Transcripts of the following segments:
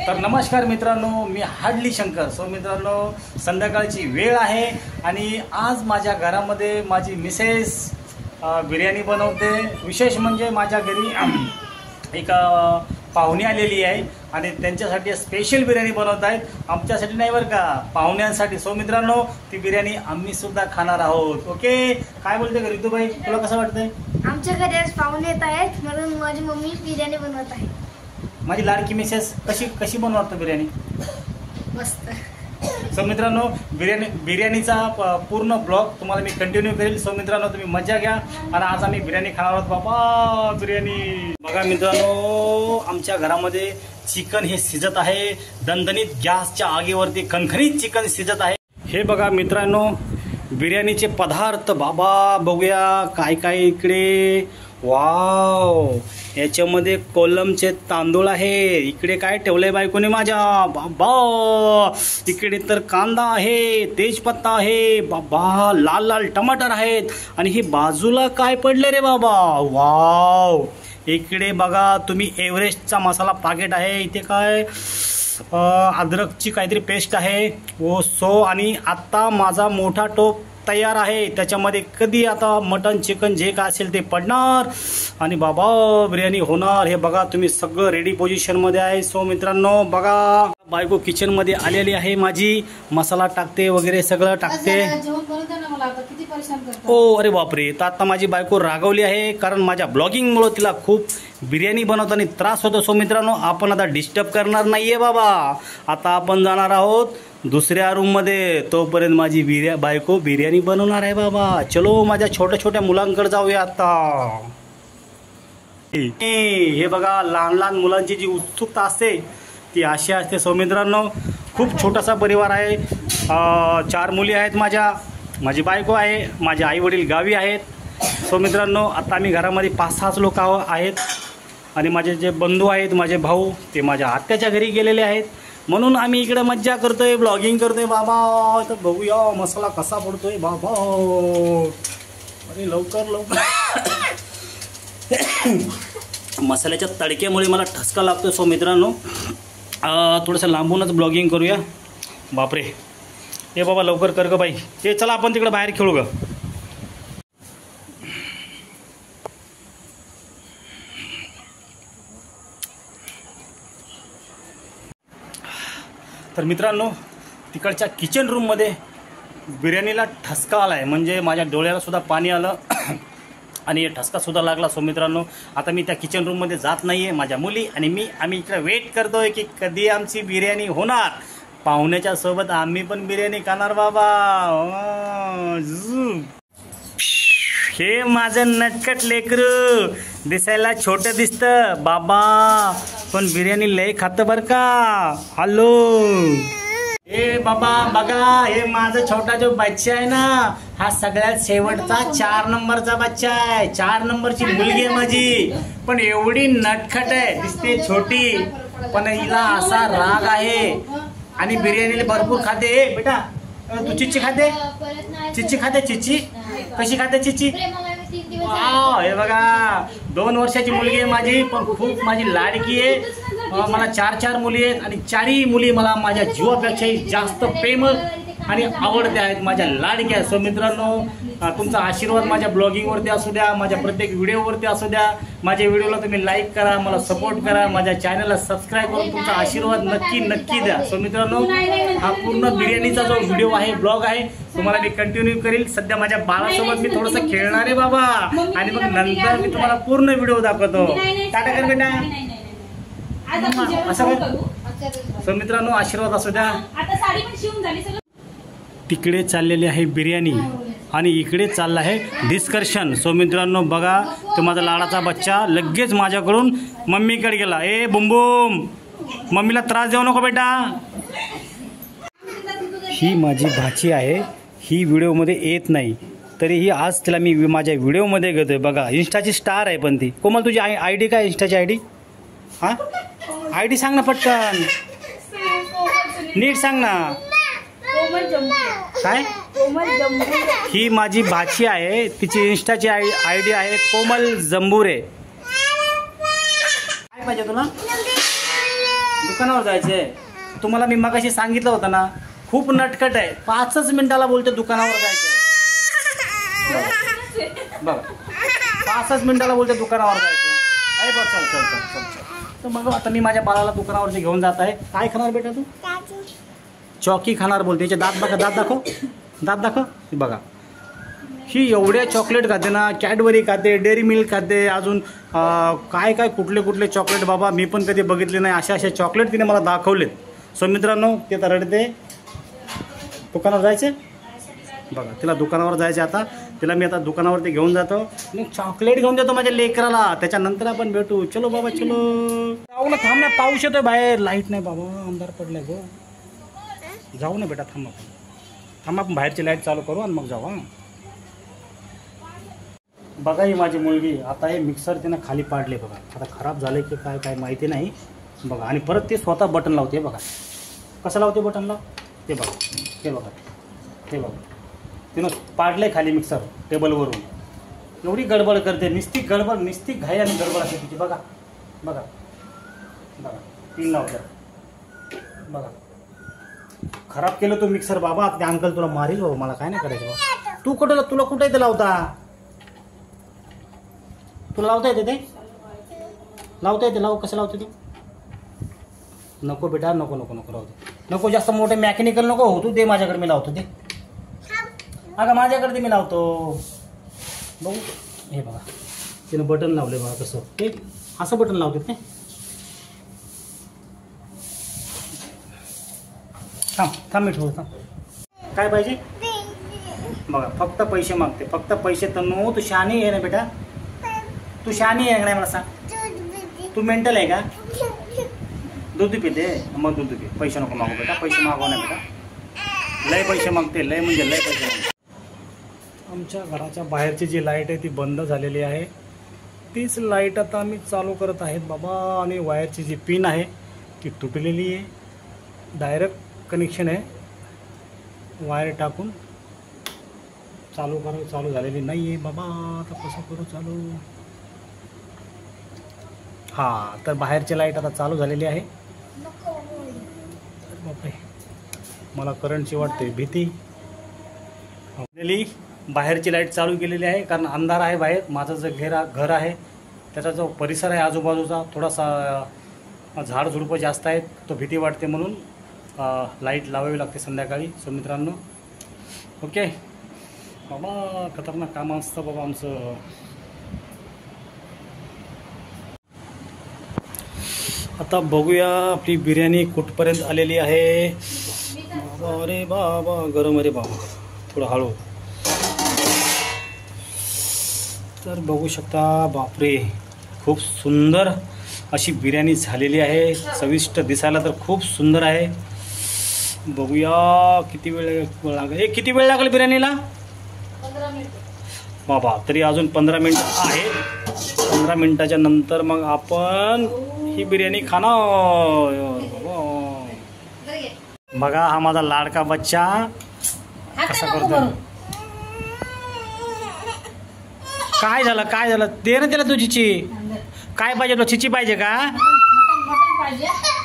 तर नमस्कार मित्रांनो, मी हाडली शंकर. सो मित्रांनो, संध्याकाळची वेळ आहे आणि आज माझ्या घरामध्ये माझी मिसेस बिर्याणी बनवते. विशेष म्हणजे माझ्या घरी एक पाहुणे आलेली आहे आणि त्यांच्यासाठी स्पेशल बिर्याणी बनवत आहेत. आमच्यासाठी नाही बरं का, पाहुण्यांसाठी. सो मित्रांनो, ती बिर्याणी आम्ही सुद्धा खाणार आहोत. ओके, काय बोलते का ऋतुबाई, तुला कसं वाटतंय? आमच्या घरी आज पाहुणे येत आहेत म्हणून माझी मम्मी बिर्याणी बनवत आहे. माझी लाडकी मिसेस कशी बनवतो बिर्याणी? मस्त. सो मित्रांनो, बिर्याणीचा पूर्ण ब्लॉग तुम्हाला मी कंटिन्यू करेल. सो मित्रांनो, तुम्ही मजा घ्या. आणि आज आम्ही बिर्याणी खाणार आहोत. बाबा बिर्याणी बघा मित्रांनो, आमच्या घरामध्ये चिकन हे शिजत आहे. दणदणीत गॅसच्या आगीवरती खणखणीत चिकन शिजत आहे. हे बघा मित्रांनो, बिर्याणीचे पदार्थ. बाबा बघूया काय काय इकडे. वाव, याच्यामध्ये कोलमचे तांदूळ आहे. इकडे काय ठेवलंय बायकोने माझ्या? बाबा, इकडे तर कांदा आहे, तेजपत्ता आहे. बाबा, लाल लाल टमाटर आहेत. आणि ही बाजूला काय पडले रे बाबा? वाव, इकडे बघा तुम्ही, एव्हरेस्टचा मसाला पॅकेट आहे. इथे काय अद्रकची काहीतरी पेस्ट आहे. ओ सो, आणि आता माझा मोठा टोप तयार आहे. त्याच्यामध्ये कधी आता मटन चिकन जे काय असेल ते पडणार आणि बाबा बिर्याणी होणार. हे बघा तुम्ही, सगळं रेडी पोझिशनमध्ये आहे. सो मित्रांनो बघा, बायको किचनमध्ये आलेली आहे माझी. मसाला टाकते वगैरे सगळं टाकते. ओ अरे बापरे, तर आता माझी बायको रागवली आहे कारण माझ्या ब्लॉगिंगमुळे तिला खूप बिर्याणी बनवताना त्रास होतो. सो मित्रांनो, आपण आता डिस्टर्ब करणार नाहीये बाबा. आता आपण जाणार आहोत दुसऱ्या रूम मध्ये. तोपर्यंत माझी बायको बिर्याणी बनवणार आहे बाबा. चलो, माझ्या छोट्या छोट्या मुलांकडे जाऊया आता. हे बघा, लहान लहान मुलांची जी उत्सुकता असते ती अशी असते. सो मित्रांनो, खूप छोटासा परिवार आहे. 4 मुली आहेत माझी बायको आहे, माझे आई वडील गावी आहेत. सो मित्रांनो, आता आम्ही घरामध्ये 5-6 लोक आहेत. आणि माझे जे बंधू आहेत, माझे भाऊ, ते माझ्या आत्याच्या घरी गेलेले आहेत. म्हणून आम्ही इकडे मज्जा करतोय, ब्लॉगिंग करतोय बाबा. तर बघूया मसाला कसा पडतोय बाबा. अरे लवकर मसाल्याच्या तडक्यामुळे मला ठसका लागतोय. सो मित्रांनो, थोडंसं लांबूनच ब्लॉगिंग करूया. बापरे, हे बाबा लवकर कर ग बाई. ते चला आपण तिकडे बाहेर खेळू ग. तर मित्रांनो, तिकडच्या किचन रूममध्ये बिर्याणीला ठसका आला आहे. म्हणजे माझ्या डोळ्याला सुद्धा पाणी आलं आणि ठसकासुद्धा लागला. सो मित्रांनो, आता मी त्या किचन रूममध्ये जात नाही आहे. माझ्या मुली आणि आम्ही इकडे वेट करतो आहे की कधी आमची बिर्याणी होणार. पाहुण्याच्या सोबत आम्ही पण बिर्याणी खाणार बाबा. हे माझं नटखट लेकरू दिसायला छोटं दिसतं बाबा, पण बिर्याणी लय खातं बरं का. हॅलो, हे बाबा बघा, हे माझा छोटा जो बच्चा आहे ना, हा सगळ्यात शेवटचा 4 नंबरचा बच्चा आहे. 4 नंबरची मुलगी आहे माझी, पण एवढी नटखट आहे, दिसते छोटी, पण हिला असा राग आहे. आणि बिर्याणीला भरपूर खाते. बेटा, तू चिच्ची खाते? चिच्ची खाते? चिच्ची कशी खाते चिच्ची? वाव, हे बघा, 2 वर्षाची मुलगी आहे माझी, पण खूप माझी लाडकी आहे. मला 4 मुली आहेत आणि 4ही मुली मला माझ्या जीवापेक्षाही जास्त प्रेम आणि आवडते आहेत, माझ्या लाडक्या. सो मित्रांनो, तुमचा आशीर्वाद माझ्या ब्लॉगिंगवरती असू द्या, माझ्या प्रत्येक व्हिडिओवरती असू द्या. माझ्या व्हिडिओला तुम्ही लाईक करा, मला सपोर्ट करा, माझ्या चॅनलला सबस्क्राईब करून तुमचा आशीर्वाद नक्की द्या. सो मित्रांनो, हा पूर्ण बिर्याणीचा जो व्हिडिओ आहे, ब्लॉग आहे, तुम्हाला मी कंटिन्यू करील. सध्या माझ्या बाळासोबत मी थोडंसं खेळणार आहे बाबा, आणि मग नंतर मी तुम्हाला पूर्ण व्हिडिओ दाखवतो. टाटा कर बेटा, असं कर. सो मित्रांनो, आशीर्वाद असू द्या. तिकडे चाललेली आहे बिर्याणी आणि इकडे चाललं आहे डिस्कशन. सो मित्रांनो बघा, तो माझा लाडाचा बच्चा लगेच माझ्याकडून मम्मीकडे गेला. ए बुमबुम, मम्मीला त्रास देऊ नको बेटा. ही माझी भाची आहे, ही व्हिडिओमध्ये येत नाही, तरीही आज तिला मी माझ्या व्हिडिओमध्ये घेतोय. बघा, इन्स्टाची स्टार आहे. पण ती कोमल, तुझी ID काय? इन्स्टाची ID? हां, ID सांग ना पटकन, नीट सांग ना. काय? ही माझी भाची आहे, तिची इन्स्टाची ID आहे कोमल जंबुरे. काय पाहिजे तुला? दुकानावर जायचंय. तुम्हाला मी मगाशी सांगितलं होतं ना, खूप नटखट आहे. 5च मिनिटाला बोलते दुकानावर जायचंय. बघा 5च मिनिटाला बोलते दुकानावर जायचं. अरे बघ चल चल चल चल चल. तर मग आता मी माझ्या बाळाला दुकानावरती घेऊन जात आहे. काय खाणार बेटा तू? चॉकी खाणार बोलते. याचे दात बघा, दात दाखव, दात दाखव. बघा ही एवढ्या चॉकलेट खाते ना, कॅडबरी खाते, डेअरी मिल्क खाते, अजून काय काय कुठले कुठले चॉकलेट बाबा मी पण कधी बघितले नाही. अशा चॉकलेट तिने मला दाखवलेत. सो मित्रांनो ते तर रडते. दुकानावर जायचे बघा, तिला दुकानावर जायचे. आता तिला मी आता दुकानावरती घेऊन जातो आणि चॉकलेट घेऊन देतो माझ्या लेकराला. त्याच्यानंतर आपण भेटू. चलो बाबा चलो. जाऊ ना, थांब ना, पाऊस येतोय बाहेर. लाईट नाही बाबा, अंधार पडलाय गो. जाऊ ना बेटा, थांब आपण, थांब आपण बाहेरची लाईट चालू करू आणि मग जाऊ. हां बघा ही माझी मुलगी. आता हे मिक्सर तिनं खाली पाडले बघा. आता खराब झाले की काय काय माहिती नाही बघा. आणि परत ते स्वतः बटन लावते बघा. कसं लावते बटनला ते बघा. ते बघा, ते बघा, तिनं पाडले खाली मिक्सर टेबलवरून. एवढी गडबड करते, निस्ती गडबड, निस्ती घाई आणि गडबड असते तिची. बघा बघा बघा, 3 लावतात बघा. खराब केलं तो मिक्सर बाबा. ते अंकल तुला मारील बाबा. मला काय नाही करायचं बाबा. तू कुठं, तुला कुठं इथे लावता? तुला लावता येते ते? लावता येते? लावू. कसं लावते तू? नको बेटा, नको नको नको लावते. नको जास्त मोठे मॅकॅनिकल नको हो तू. दे माझ्याकडे, मी लावतो. ते अगं माझ्याकडे ते मी लावतो. बघू हे बघा, तिनं बटन लावले बघा. कसं ते असं बटन लावते ते. थांब थांब, मी ठेवतो. काय पाहिजे बघा. फक्त पैसे मागते, फक्त पैसे. तर नो, तू शहाणी आहे ना बेटा? तू शहाणी आहे का नाही मला सांग? तू मेंटल आहे का? दूध पिते मग दूध पी. पैसे नको मागू बेटा, पैसे मागवा ना बेटा. लय पैसे मागते, लय म्हणजे लय पैसे मागते. आमच्या घराच्या बाहेरची जी लाईट आहे ती बंद झालेली आहे. तीच लाईट आता आम्ही चालू करत आहेत बाबा. आणि वायरची जी पिन आहे ती तुटलेली आहे. डायरेक्ट कनेक्शन आहे, वायर टाकून चालू झालेली नाही आहे बाबा. आता कसं करू चालू? हां, तर बाहेरची लाईट आता चालू झालेली आहे. बापरे, मला करंटची वाटते भीती. बाहेरची लाईट चालू केलेली आहे कारण अंधार आहे बाहेर. माझं जे घर आहे त्याचा जो परिसर आहे आजूबाजूचा, थोडासा झाडझुडपं जास्त आहेत, तो भीती वाटते. म्हणून लाईट लावावी लागते संध्याकाळी. सो मित्रांनो, ओके बाबा, खतरनाक काम असतं बाबा आमचं. आता बघूया आपली बिर्याणी कुठपर्यंत आलेली आहे. अरे बाबा गरम, अरे बाबा थोडं हळू. तर बघू शकता, बापरे खूप सुंदर अशी बिर्याणी झालेली आहे. चविष्ट दिसायला तर खूप सुंदर आहे. बघूया किती वेळ लागेल. किती वेळ लागेल बिर्याणीला? 15 मिनिट बाबा. तरी अजून 15 मिनिट आहेत. 15 मिनिटाच्या नंतर मग आपण ही बिर्याणी खाणार. बघा हा माझा लाडका बच्चा कसा करतो. काय झालं, काय झालं? दे ना त्याला तू चिची. काय पाहिजे तुला? चिची पाहिजे का?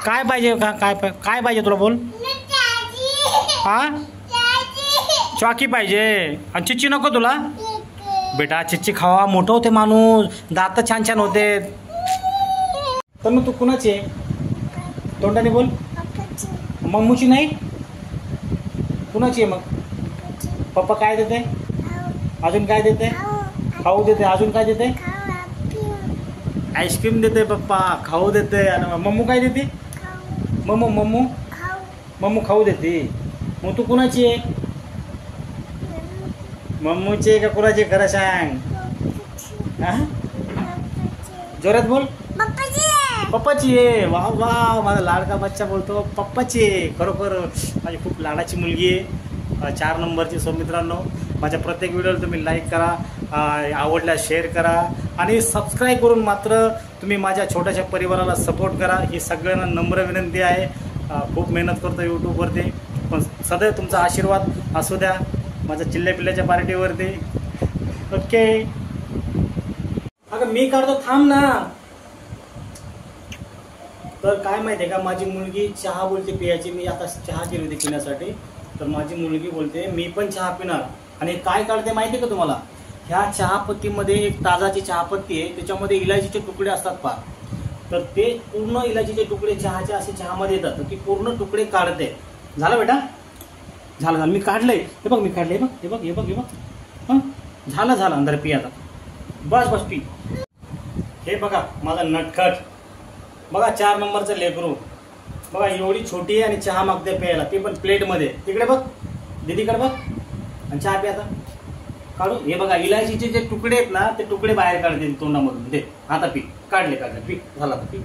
काय पाहिजे का? काय पाहिजे तुला? बोल. हा, चॉकी पाहिजे आणि चिची नको तुला? बेटा चिची खावा, मोठं होते माणूस, दात छान छान होते. तर मग तू कुणाची आहे? तोंडाने बोल. मम्मूची नाही? कुणाची आहे मग? पप्पा काय देते? अजून काय देते? खाऊ देते. अजून काय देते? आईस्क्रीम देते पप्पा, खाऊ देते. आणि मम्मू काय देते? मम्मू खाऊ देते. मग तू कुणाची आहे? मम्मूची आहे का कुणाची? खरं सांग. जोरात बोल. पप्पाची आहे. वा वा, माझा लाडका बच्चा बोलतो पप्पाची आहे. खरोखर माझी खूप लाडाची मुलगी आहे, 4 नंबरची. सो मित्रांनो, माझ्या प्रत्येक व्हिडिओला तुम्ही लाईक करा, आवडल्यास शेअर करा आणि सबस्क्राईब करून मात्र तुम्ही माझ्या छोट्याशा परिवाराला सपोर्ट करा. ही सगळ्यांना नम्र विनंती आहे. खूप मेहनत करतो यूट्यूबवरती, पण सदैव तुमचा आशीर्वाद असू द्या माझ्या चिल्ल्या पिल्ल्याच्या पार्टीवरती. ओके. अगं मी काढतो, थांब ना. तर काय माहिती आहे का, माझी मुलगी चहा बोलते पियाची. मी आता चहा केली होती पिण्यासाठी, तर माझी मुलगी बोलते मी पण चहा पिणार. आणि काय काढते माहिती आहे का तुम्हाला, ह्या चहापत्तीमध्ये एक ताजाची चहापत्ती आहे, त्याच्यामध्ये इलायचीचे तुकडे असतात पहा. तर ते पूर्ण इलायचीचे तुकडे चहाचे असे चहामध्ये येतात, तर ती पूर्ण तुकडे काढते. झालं बेटा, झालं. मी काढलंय, हे बघ मी काढलंय, हे बघ. हं, झालं अंदर पी आता. बस पी. हे बघा माझा नटखट, बघा 4 नंबरचं लेकरू. बघा एवढी छोटी आहे आणि चहा मागते प्यायला, ते पण प्लेटमध्ये. तिकडे बघ, दीदीकडे बघ, आणि चहा पी आता. काढू. हे बघा इलायचीचे जे तुकडे आहेत ना, ते तुकडे बाहेर काढते तोंडामधून. दे आता पी. काढले पी. झाला आता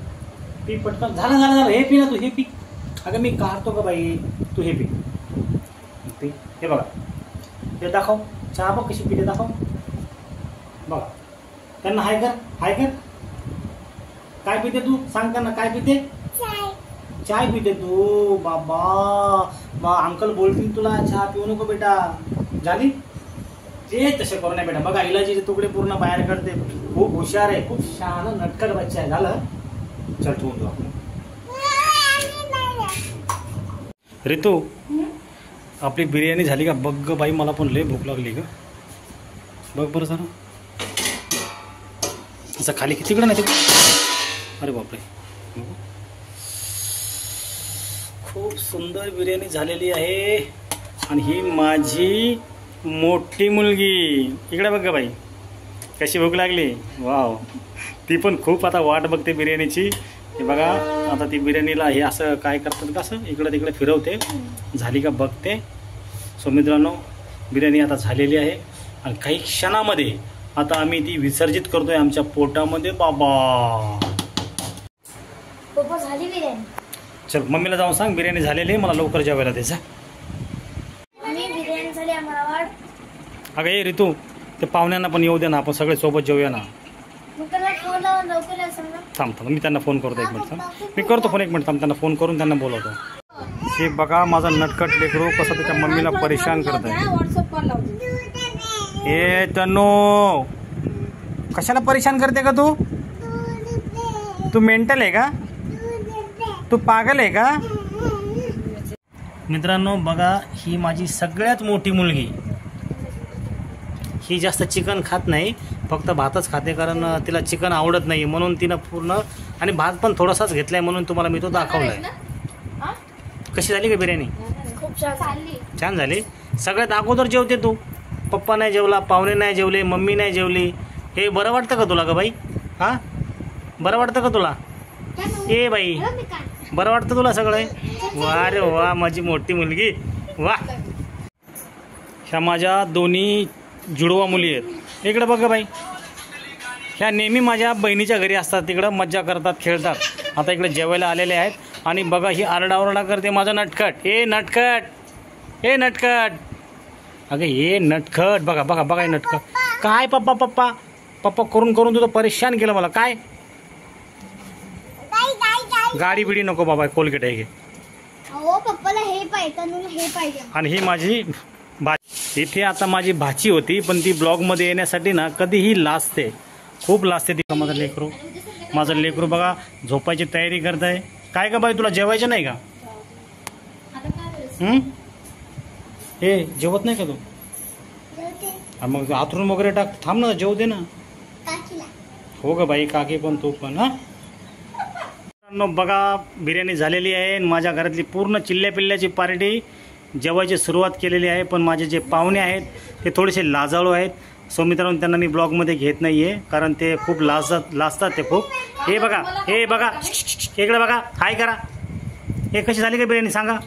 पी पटकन. झालं. हे पी ना तू, हे पी. अगं मी काढतो का बाई, तू हे पी. हे बघा, हे दाखव चहा, बघ कशी पिते दाखव. बघा त्यांना हाय कर. काय पिते तू, सांग त्यांना काय पिते. चाय पिते तू. बाबा अंकल बोलतील तुला चहा पिऊ नको बेटा. झाली ते तसे करू नाही बेटा. बघा इलायचीचे तुकडे पूर्ण बाहेर काढते. खूप हुशार आहे, खूप शहाणा नटखट बच्चा आहे. झालं, चल ठेवून जाऊ आपण. रितू आपली बिर्याणी झाली का बघ ग बाई, मला पण लय भूक लागली ग. बघ बरं जरा असं खाली तिकडं नाही तिकडं. अरे बापरे, खूप सुंदर बिर्याणी झालेली आहे. आणि ही माझी मोठी मुलगी. इकडे बघ ग बाई कशी भूक लागली. वाव, ती पण खूप आता वाट बघते बिर्याणीची. हे बघा आता ती बिर्याणीला हे असं काय करतात का, असं इकडं तिकडे फिरवते. झाली का बघते. सो मित्रांनो बिर्याणी आता झालेली आहे आणि काही क्षणामध्ये आता आम्ही ती विसर्जित करतोय आमच्या पोटामध्ये. बाबा पप्पा झाली बिर्याणी. चल मम्मीला जाऊन सांग बिर्याणी झालेली आहे, मला लवकर जेवायला द्यायचा. बिर्याणी झाली आम्हाला वाट. अगं ये ऋतू, ते पाहुण्यांना पण येऊ दे ना, आपण सगळे सोबत जेऊया ना. मग त्याला फोन लावून लवकर या सांगा. थांब मी त्यांना फोन करतो. 1 मिनिट थांब, मी करतो फोन. 1 मिनिट थांब, त्यांना फोन करून त्यांना बोलवतो. हे बघा माझा नटखट लेकरू कसं त्याच्या मम्मीला परेशान करत आहे. हे तनू कशाला परेशान करते का तू. तू मेंटल आहे का, तू पागल आहे का. मित्रांनो बघा ही माझी सगळ्यात मोठी मुलगी. ही जास्त चिकन खात नाही, फक्त भातच खाते, कारण तिला चिकन आवडत नाही म्हणून तिनं पूर्ण, आणि भात पण थोडासाच घेतलाय म्हणून तुम्हाला मी तो दाखवलाय. कशी झाली का बिर्याणी. खूप छान झाली. सगळ्यात अगोदर जेवते तू. पप्पा नाही जेवला, पाहुणे नाही जेवले, मम्मी नाही जेवली. हे बरं वाटतं का तुला ग बाई. हा बरं वाटतं का तुला. ए बाई बरं वाटतं तुला सगळं. वा रे वा माझी मोठी मुलगी. वा ह्या माझ्या दोन्ही जुडवा मुली आहेत. इकडे बघा बाई, ह्या नेहमी माझ्या बहिणीच्या घरी असतात, तिकडं मज्जा करतात, खेळतात. आता इकडे जेवायला आलेले आहेत. आणि बघा ही आरडाओरडा करते माझा नटखट. हे नटखट. अगं हे नटखट. बघा हे नटखट. काय पप्पा करून तुझं परेशान केलं मला. काय गाडी बिडी नको बाबा, कोलगेट आहे. हो पप्पाला हे पाहिजे. आणि ही माझी इथे आता माझी भाची होती, पण ती ब्लॉगमध्ये येण्यासाठी ना कधीही लाजते, खूप लाजते ती. माझं लेकरू बघा झोपायची तयारी करत आहे. काय का बाई तुला जेवायचं नाही का. हे जेवत नाही का तू. मग आथरून वगैरे टाक. थांब ना, जेवू दे ना. हो ग बाई, काकी पण तू पण. हा बघा बिर्याणी झालेली आहे. माझ्या घरातली पूर्ण चिल्ल्या पिल्ल्याची पार्टी जेवायची सुरुवात केलेली आहे. पण माझे जे पाहुणे आहेत ते थोडेसे लाजाळू आहेत. सो मित्रांनो त्यांना मी ब्लॉगमध्ये घेत नाही आहे, कारण ते खूप लाजतात ते खूप. हे बघा इकडे बघा, हाय करा. हे कशी झाली का बिर्याणी सांगा.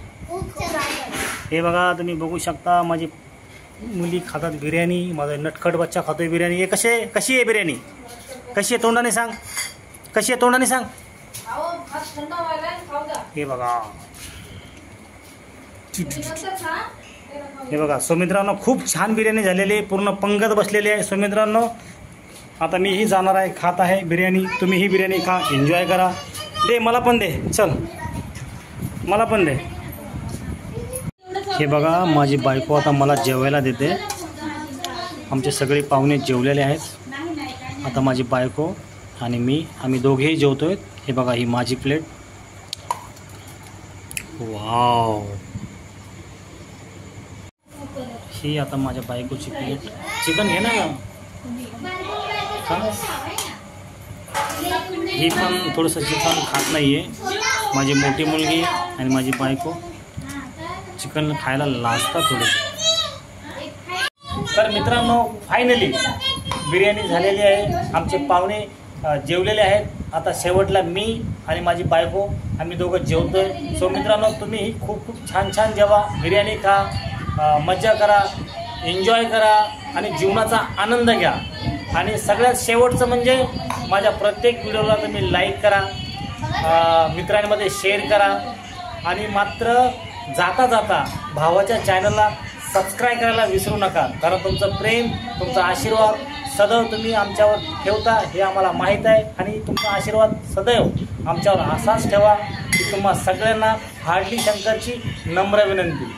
हे बघा तुम्ही बघू शकता माझी मुली खातात बिर्याणी. माझा नटखट बच्चा खातोय बिर्याणी. हे कशी आहे बिर्याणी. कशी आहे तोंडाने सांग. कशी आहे तोंडाने सांग. हे बघा हे बघा. सो मित्रांनो खूप छान बिर्याणी झालेली आहे, पूर्ण पंगत बसलेली आहे. सो मित्रांनो आता मीही जाणार आहे, खात आहे बिर्याणी. तुम्ही ही बिर्याणी खा, एन्जॉय करा. दे मला पण दे, चल मला पण दे. हे बघा माझी बायको आता मला जेवायला देते. आमचे सगळे पाहुणे जेवलेले आहेत. आता माझी बायको आणि मी, आम्ही दोघेही जेवतोय. हे बघा ही माझी प्लेट वाव, ही आता माझ्या बायकोची प्लेट. चिकन घे ना. ही पण थोडंसं चिकन खात नाही आहे. माझी मोठी मुलगी आणि माझी बायको चिकन खायला लाजतात थोडंसं. तर मित्रांनो, फायनली बिर्याणी झालेली आहे. आमचे पाहुणे जेवलेले आहेत. आता शेवटला मी आणि माझी बायको आम्ही दोघं जेवतोय. सो मित्रांनो, तुम्ही खूप खूप छान छान जेवा, बिर्याणी खा, मज्जा करा, एन्जॉय करा आणि जीवनाचा आनंद घ्या. आणि सगळ्यात शेवटचं म्हणजे माझ्या प्रत्येक व्हिडिओला तुम्ही लाईक करा, मित्रांमध्ये शेअर करा आणि मात्र जाता जाता भावाच्या चॅनलला सबस्क्राईब करायला विसरू नका. कारण तुमचं प्रेम, तुमचा आशीर्वाद सदैव तुम्ही आमच्यावर ठेवता हे आम्हाला माहीत आहे. आणि तुमचा आशीर्वाद सदैव आमच्यावर असाच ठेवा. की तुम्हा सगळ्यांना हार्डली शंकरची नम्र विनंती.